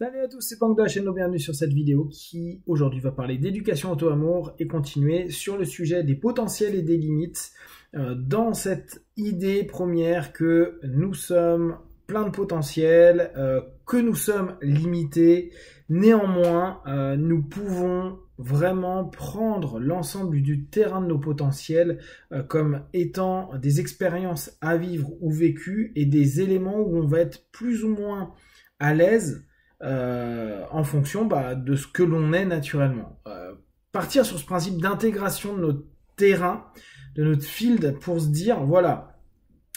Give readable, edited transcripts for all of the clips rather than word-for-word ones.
Salut à tous, c'est Pank de la chaîne, bienvenue sur cette vidéo qui aujourd'hui va parler d'éducation auto-amour et continuer sur le sujet des potentiels et des limites dans cette idée première que nous sommes plein de potentiel, que nous sommes limités. Néanmoins, nous pouvons vraiment prendre l'ensemble du terrain de nos potentiels comme étant des expériences à vivre ou vécues et des éléments où on va être plus ou moins à l'aise en fonction de ce que l'on est naturellement. Partir sur ce principe d'intégration de notre terrain, de notre field, pour se dire, voilà,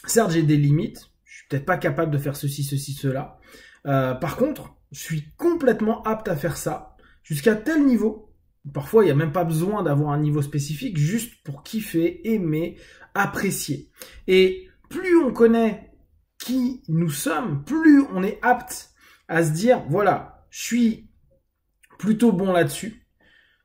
certes j'ai des limites, je suis peut-être pas capable de faire ceci, cela. Par contre, je suis complètement apte à faire ça, jusqu'à tel niveau. Parfois, il n'y a même pas besoin d'avoir un niveau spécifique, juste pour kiffer, aimer, apprécier. Et plus on connaît qui nous sommes, plus on est apte à se dire, voilà, je suis plutôt bon là-dessus,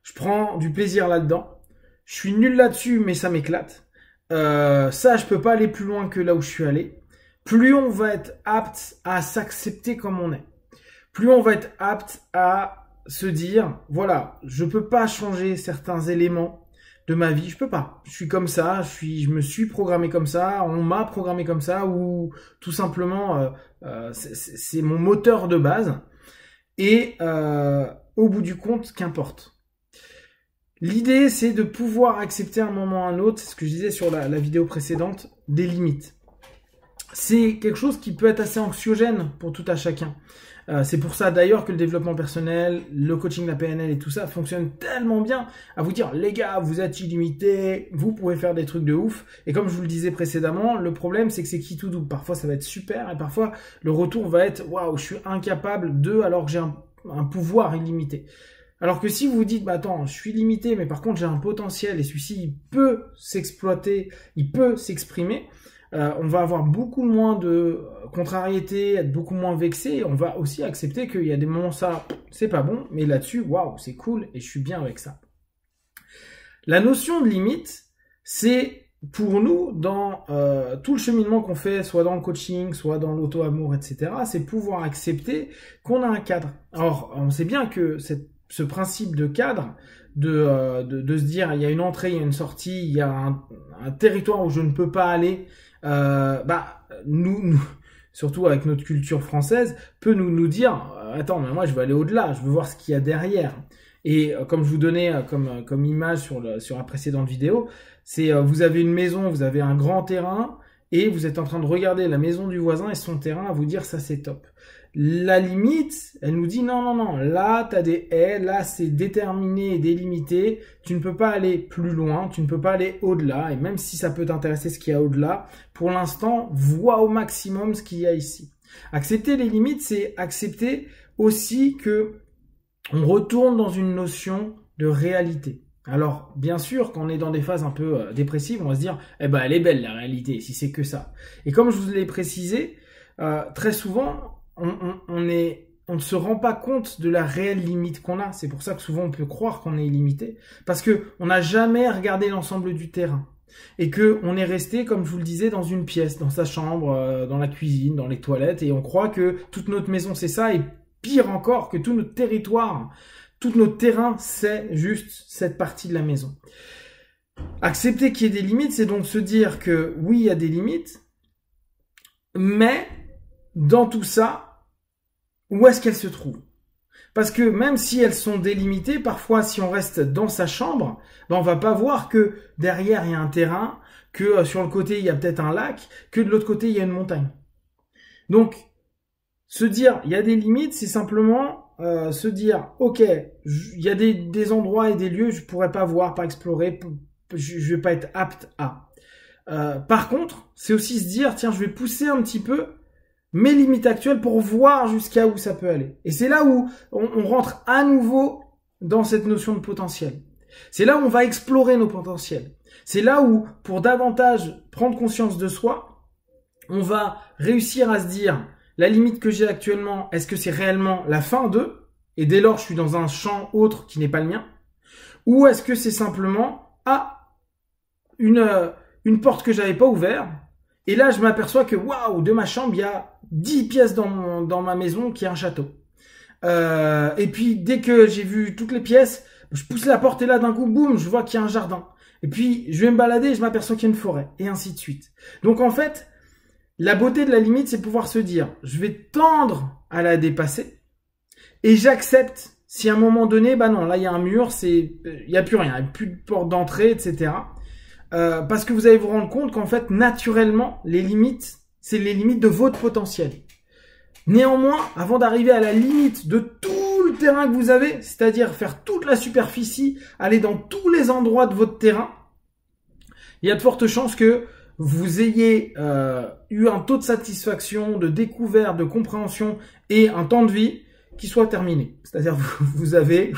je prends du plaisir là-dedans, je suis nul là-dessus, mais ça m'éclate. Ça, je peux pas aller plus loin que là où je suis allé. Plus on va être apte à s'accepter comme on est, plus on va être apte à se dire, voilà, je peux pas changer certains éléments de ma vie, je peux pas. Je suis comme ça, je me suis programmé comme ça, on m'a programmé comme ça, ou tout simplement, c'est mon moteur de base. Et au bout du compte, qu'importe. L'idée, c'est de pouvoir accepter à un moment ou à un autre, c'est ce que je disais sur la vidéo précédente, des limites. C'est quelque chose qui peut être assez anxiogène pour tout à chacun. C'est pour ça d'ailleurs que le développement personnel, le coaching, la PNL et tout ça fonctionne tellement bien à vous dire, les gars, vous êtes illimités, vous pouvez faire des trucs de ouf. Et comme je vous le disais précédemment, le problème c'est que c'est qui tout double. Parfois ça va être super et parfois le retour va être, waouh, je suis incapable de, alors que j'ai un pouvoir illimité. Alors que si vous vous dites, bah attends, je suis limité, mais par contre j'ai un potentiel et celui-ci il peut s'exploiter, il peut s'exprimer, on va avoir beaucoup moins de contrariété, être beaucoup moins vexé. On va aussi accepter qu'il y a des moments ça, c'est pas bon, mais là-dessus, waouh, c'est cool et je suis bien avec ça. La notion de limite, c'est pour nous, dans tout le cheminement qu'on fait, soit dans le coaching, soit dans l'auto-amour, etc., c'est pouvoir accepter qu'on a un cadre. Alors, on sait bien que ce principe de cadre, de se dire, il y a une entrée, il y a une sortie, il y a un territoire où je ne peux pas aller, nous, surtout avec notre culture française, peut nous dire, attends, mais moi je veux aller au-delà, je veux voir ce qu'il y a derrière. Et comme je vous donnais comme image sur la précédente vidéo, c'est vous avez une maison, vous avez un grand terrain, et vous êtes en train de regarder la maison du voisin et son terrain à vous dire ça c'est top. La limite, elle nous dit non, non, non, là tu as des haies, là c'est déterminé et délimité, tu ne peux pas aller plus loin, tu ne peux pas aller au-delà, et même si ça peut t'intéresser ce qu'il y a au-delà, pour l'instant, vois au maximum ce qu'il y a ici. Accepter les limites, c'est accepter aussi que on retourne dans une notion de réalité. Alors, bien sûr, quand on est dans des phases un peu dépressives, on va se dire, eh ben, elle est belle la réalité, si c'est que ça. Et comme je vous l'ai précisé, très souvent, on ne se rend pas compte de la réelle limite qu'on a. C'est pour ça que souvent on peut croire qu'on est illimité, parce que on n'a jamais regardé l'ensemble du terrain et que on est resté, comme je vous le disais, dans une pièce, dans sa chambre, dans la cuisine, dans les toilettes, et on croit que toute notre maison c'est ça, et pire encore, que tout notre territoire, tout notre terrain, c'est juste cette partie de la maison. Accepter qu'il y ait des limites, c'est donc se dire que oui, il y a des limites, mais dans tout ça, où est-ce qu'elles se trouvent? Parce que même si elles sont délimitées, parfois si on reste dans sa chambre, on va pas voir que derrière il y a un terrain, que sur le côté il y a peut-être un lac, que de l'autre côté il y a une montagne. Donc, se dire il y a des limites, c'est simplement se dire ok, il y a des endroits et des lieux que je pourrais pas voir, pas explorer, je vais pas être apte à. Par contre, c'est aussi se dire tiens, je vais pousser un petit peu mes limites actuelles pour voir jusqu'à où ça peut aller. Et c'est là où on rentre à nouveau dans cette notion de potentiel. C'est là où on va explorer nos potentiels. C'est là où, pour davantage prendre conscience de soi, on va réussir à se dire, la limite que j'ai actuellement, est-ce que c'est réellement la fin d'eux? Et dès lors, je suis dans un champ autre qui n'est pas le mien? Ou est-ce que c'est simplement, une porte que j'avais pas ouverte? Et là, je m'aperçois que, waouh, de ma chambre, il y a 10 pièces dans ma maison qui est un château. Et puis, dès que j'ai vu toutes les pièces, je pousse la porte et là, d'un coup, boum, je vois qu'il y a un jardin. Et puis, je vais me balader et je m'aperçois qu'il y a une forêt. Et ainsi de suite. Donc, en fait, la beauté de la limite, c'est pouvoir se dire, je vais tendre à la dépasser et j'accepte si à un moment donné, bah non, là, il y a un mur, il n'y a plus rien, il n'y a plus de porte d'entrée, etc. Parce que vous allez vous rendre compte qu'en fait, naturellement, les limites, c'est les limites de votre potentiel. Néanmoins, avant d'arriver à la limite de tout le terrain que vous avez, c'est-à-dire faire toute la superficie, aller dans tous les endroits de votre terrain, il y a de fortes chances que vous ayez eu un taux de satisfaction, de découverte, de compréhension et un temps de vie qui soit terminé. C'est-à-dire vous avez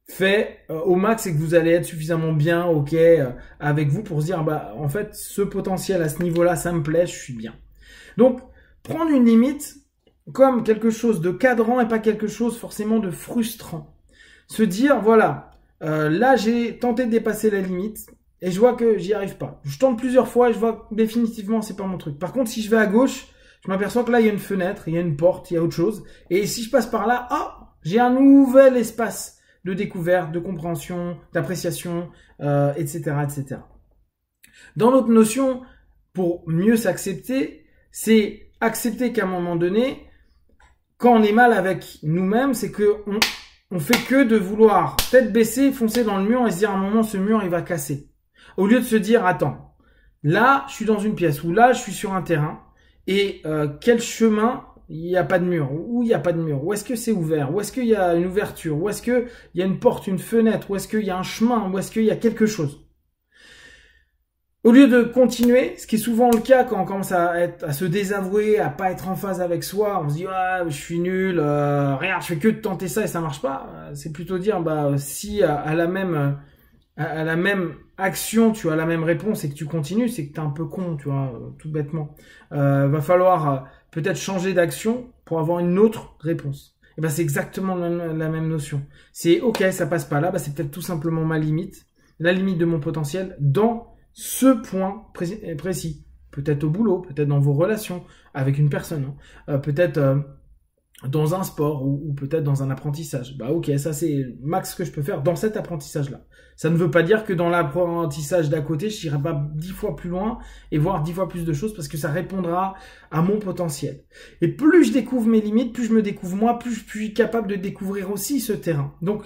fait au max et que vous allez être suffisamment bien OK avec vous pour se dire bah en fait ce potentiel à ce niveau-là ça me plaît, je suis bien. Donc prendre une limite comme quelque chose de cadrant et pas quelque chose forcément de frustrant. Se dire voilà, là j'ai tenté de dépasser la limite et je vois que j'y arrive pas. Je tente plusieurs fois et je vois que définitivement c'est pas mon truc. Par contre si je vais à gauche, je m'aperçois que là il y a une fenêtre, il y a une porte, il y a autre chose. Et si je passe par là, j'ai un nouvel espace de découverte, de compréhension, d'appréciation, etc., etc. Dans notre notion, pour mieux s'accepter, c'est accepter qu'à un moment donné, quand on est mal avec nous-mêmes, c'est que on fait que de vouloir tête baissée, foncer dans le mur et se dire à un moment, ce mur, il va casser. Au lieu de se dire, attends, là, je suis dans une pièce, ou là, je suis sur un terrain, et quel chemin, il n'y a pas de mur, ou il n'y a pas de mur, où est-ce que c'est ouvert, où est-ce qu'il y a une ouverture, où est-ce qu'il y a une porte, une fenêtre, où est-ce qu'il y a un chemin, où est-ce qu'il y a quelque chose. Au lieu de continuer, ce qui est souvent le cas quand on commence à se désavouer, à pas être en phase avec soi, on se dit ah, je suis nul, regarde, je fais que de tenter ça et ça marche pas. C'est plutôt dire bah si à la même action tu as la même réponse et que tu continues, c'est que t'es un peu con, tu vois, tout bêtement. Va falloir peut-être changer d'action pour avoir une autre réponse. Et ben c'est exactement la même notion. C'est ok, ça passe pas là, bah c'est peut-être tout simplement ma limite, la limite de mon potentiel dans ce point précis. Peut-être au boulot, peut-être dans vos relations avec une personne, peut-être dans un sport ou peut-être dans un apprentissage. Bah ok, ça c'est max ce que je peux faire dans cet apprentissage-là. Ça ne veut pas dire que dans l'apprentissage d'à côté, je n'irai pas 10 fois plus loin et voir 10 fois plus de choses parce que ça répondra à mon potentiel. Et plus je découvre mes limites, plus je me découvre moi, plus je suis capable de découvrir aussi ce terrain. Donc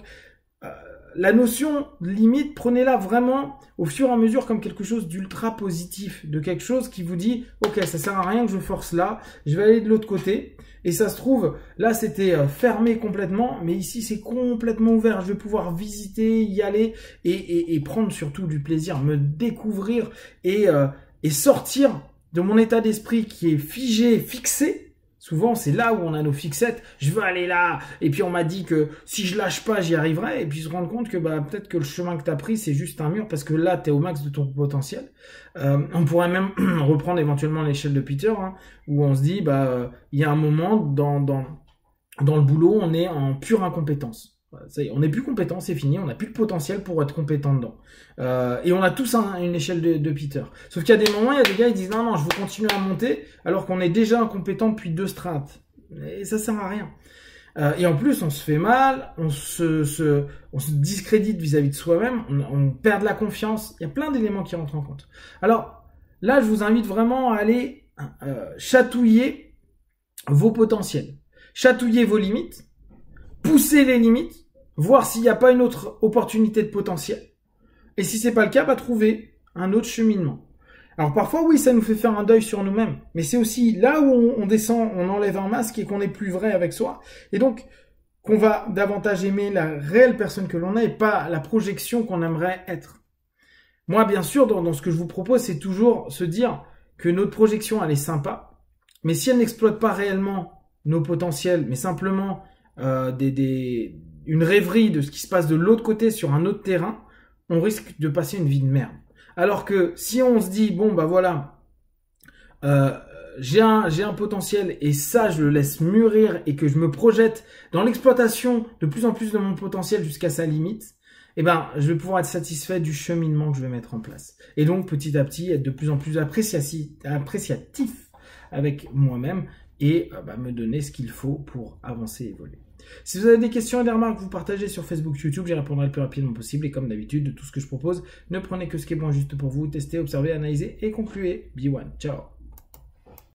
la notion de limite, prenez-la vraiment au fur et à mesure comme quelque chose d'ultra positif, de quelque chose qui vous dit « Ok, ça sert à rien que je force là, je vais aller de l'autre côté. » Et ça se trouve, là c'était fermé complètement, mais ici c'est complètement ouvert. Je vais pouvoir visiter, y aller et prendre surtout du plaisir, me découvrir et sortir de mon état d'esprit qui est figé, fixé. Souvent, c'est là où on a nos fixettes. Je veux aller là. Et puis, on m'a dit que si je lâche pas, j'y arriverai. Et puis, se rendre compte que bah, peut-être que le chemin que tu as pris, c'est juste un mur parce que là, tu es au max de ton potentiel. On pourrait même reprendre éventuellement l'échelle de Peter, hein, où on se dit, bah, il y a un moment dans le boulot, on est en pure incompétence. Ça y est, on n'est plus compétent, c'est fini, on n'a plus de potentiel pour être compétent dedans. Et on a tous une échelle de Peter. Sauf qu'il y a des moments, il y a des gars qui disent non, je veux continuer à monter, alors qu'on est déjà incompétent depuis 2 strates. Et ça sert à rien. Et en plus, on se fait mal, on se discrédite vis-à-vis de soi-même, on perd de la confiance. Il y a plein d'éléments qui rentrent en compte. Alors là, je vous invite vraiment à aller chatouiller vos potentiels, chatouiller vos limites, pousser les limites, voir s'il n'y a pas une autre opportunité de potentiel. Et si c'est pas le cas, bah, trouver un autre cheminement. Alors parfois, oui, ça nous fait faire un deuil sur nous-mêmes. Mais c'est aussi là où on descend, on enlève un masque et qu'on n'est plus vrai avec soi. Et donc, qu'on va davantage aimer la réelle personne que l'on est et pas la projection qu'on aimerait être. Moi, bien sûr, dans ce que je vous propose, c'est toujours se dire que notre projection, elle est sympa. Mais si elle n'exploite pas réellement nos potentiels, mais simplement une rêverie de ce qui se passe de l'autre côté sur un autre terrain, on risque de passer une vie de merde. Alors que si on se dit, bon bah voilà, j'ai un potentiel et ça je le laisse mûrir et que je me projette dans l'exploitation de plus en plus de mon potentiel jusqu'à sa limite, eh ben je vais pouvoir être satisfait du cheminement que je vais mettre en place. Et donc petit à petit être de plus en plus appréciatif avec moi-même et me donner ce qu'il faut pour avancer et évoluer. Si vous avez des questions et des remarques, vous partagez sur Facebook, YouTube, j'y répondrai le plus rapidement possible. Et comme d'habitude, de tout ce que je propose, ne prenez que ce qui est bon juste pour vous, testez, observez, analysez et concluez. Be one. Ciao.